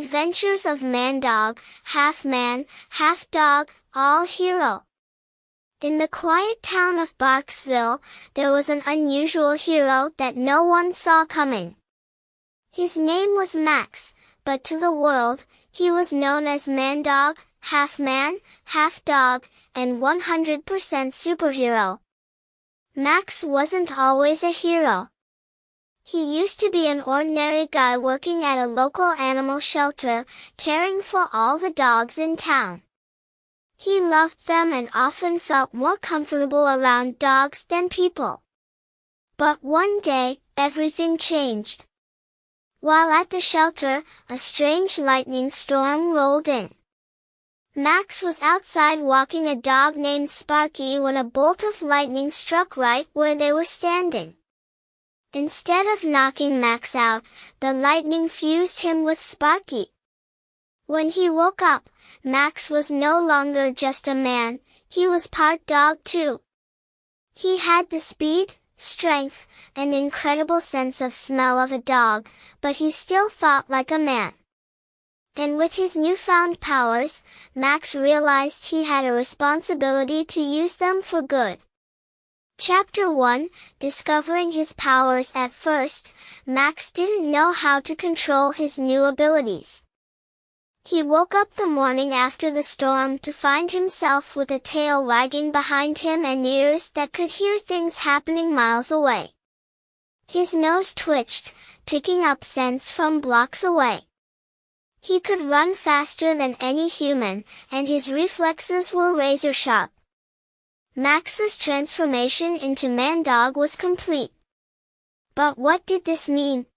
Adventures of Mandog, half man, half dog, all hero. In the quiet town of Barksville, there was an unusual hero that no one saw coming. His name was Max, but to the world, he was known as Mandog, half man, half dog, and 100% superhero. Max wasn't always a hero. He used to be an ordinary guy working at a local animal shelter, caring for all the dogs in town. He loved them and often felt more comfortable around dogs than people. But one day, everything changed. While at the shelter, a strange lightning storm rolled in. Max was outside walking a dog named Sparky when a bolt of lightning struck right where they were standing. Instead of knocking Max out, the lightning fused him with Sparky. When he woke up, Max was no longer just a man, he was part dog too. He had the speed, strength, and incredible sense of smell of a dog, but he still thought like a man. And with his newfound powers, Max realized he had a responsibility to use them for good. Chapter 1, Discovering his powers. At first, Max didn't know how to control his new abilities. He woke up the morning after the storm to find himself with a tail wagging behind him and ears that could hear things happening miles away. His nose twitched, picking up scents from blocks away. He could run faster than any human, and his reflexes were razor sharp. Max's transformation into Mandog was complete. But what did this mean?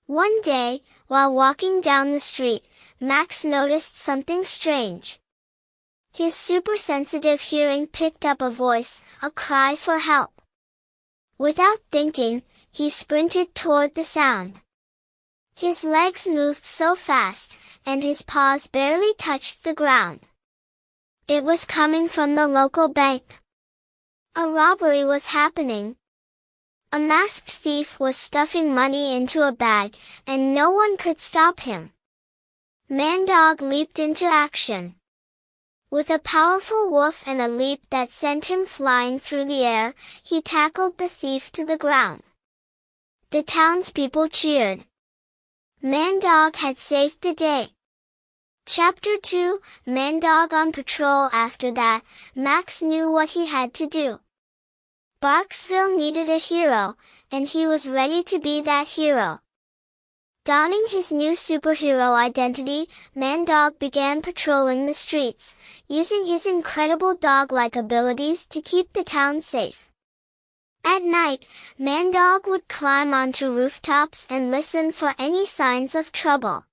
One day, while walking down the street, Max noticed something strange. His super-sensitive hearing picked up a voice, a cry for help. Without thinking, he sprinted toward the sound. His legs moved so fast, and his paws barely touched the ground. It was coming from the local bank. A robbery was happening. A masked thief was stuffing money into a bag, and no one could stop him. Mandog leaped into action. With a powerful woof and a leap that sent him flying through the air, he tackled the thief to the ground. The townspeople cheered. Mandog had saved the day. Chapter 2, Mandog on patrol. After that, Max knew what he had to do. Barksville needed a hero, and he was ready to be that hero. Donning his new superhero identity, Mandog began patrolling the streets, using his incredible dog-like abilities to keep the town safe. At night, Mandog would climb onto rooftops and listen for any signs of trouble.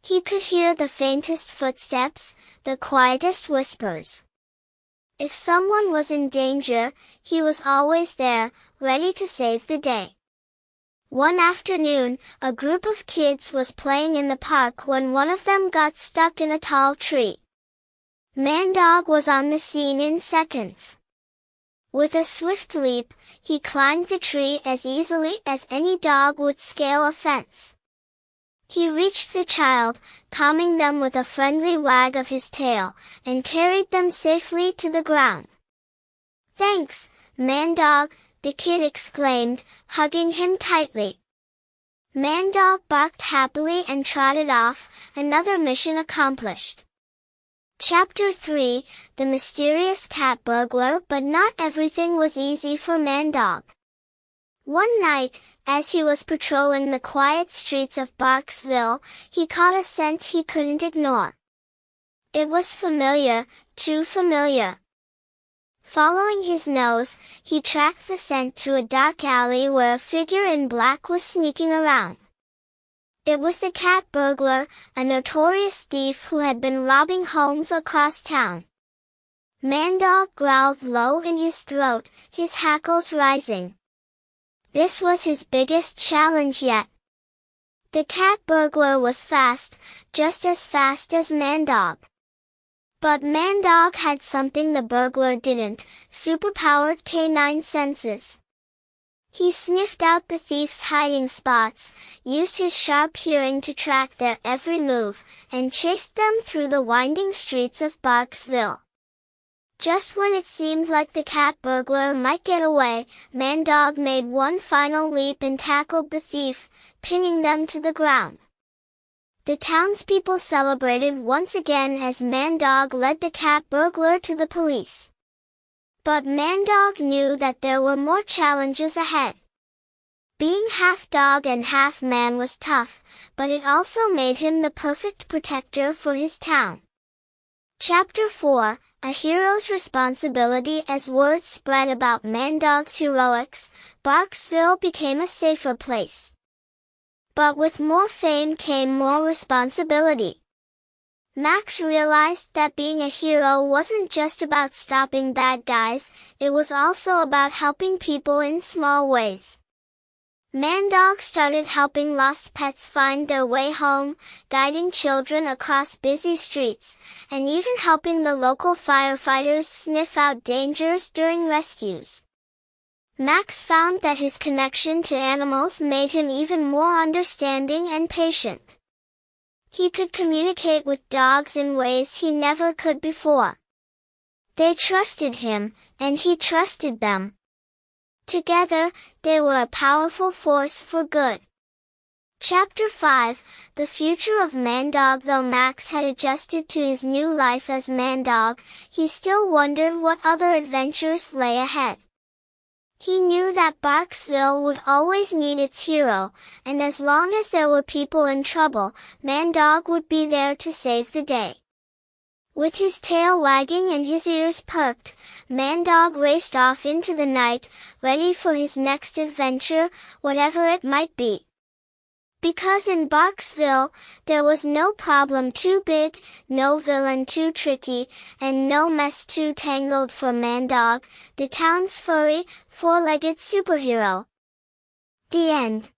He could hear the faintest footsteps, the quietest whispers. If someone was in danger, he was always there, ready to save the day. One afternoon, a group of kids was playing in the park when one of them got stuck in a tall tree. Mandog was on the scene in seconds. With a swift leap, he climbed the tree as easily as any dog would scale a fence. He reached the child, calming them with a friendly wag of his tail, and carried them safely to the ground. "Thanks, Mandog," the kid exclaimed, hugging him tightly. Mandog barked happily and trotted off, another mission accomplished. Chapter 3, The Mysterious Cat Burglar. But not everything was easy for Mandog. One night, as he was patrolling the quiet streets of Barksville, he caught a scent he couldn't ignore. It was familiar, too familiar. Following his nose, he tracked the scent to a dark alley where a figure in black was sneaking around. It was the Cat Burglar, a notorious thief who had been robbing homes across town. Mandog growled low in his throat, his hackles rising. This was his biggest challenge yet. The Cat Burglar was fast, just as fast as Mandog. But Mandog had something the burglar didn't, superpowered canine senses. He sniffed out the thief's hiding spots, used his sharp hearing to track their every move, and chased them through the winding streets of Barksville. Just when it seemed like the cat burglar might get away, Mandog made one final leap and tackled the thief, pinning them to the ground. The townspeople celebrated once again as Mandog led the cat burglar to the police. But Mandog knew that there were more challenges ahead. Being half dog and half man was tough, but it also made him the perfect protector for his town. Chapter 4, A Hero's Responsibility. As word spread about Mandog's heroics, Barksville became a safer place. But with more fame came more responsibility. Max realized that being a hero wasn't just about stopping bad guys, it was also about helping people in small ways. Mandog started helping lost pets find their way home, guiding children across busy streets, and even helping the local firefighters sniff out dangers during rescues. Max found that his connection to animals made him even more understanding and patient. He could communicate with dogs in ways he never could before. They trusted him, and he trusted them. Together, they were a powerful force for good. Chapter 5, The Future of Mandog. Though Max had adjusted to his new life as Mandog, he still wondered what other adventures lay ahead. He knew that Barksville would always need its hero, and as long as there were people in trouble, Mandog would be there to save the day. With his tail wagging and his ears perked, Mandog raced off into the night, ready for his next adventure, whatever it might be. Because in Barksville, there was no problem too big, no villain too tricky, and no mess too tangled for Mandog, the town's furry, four-legged superhero. The end.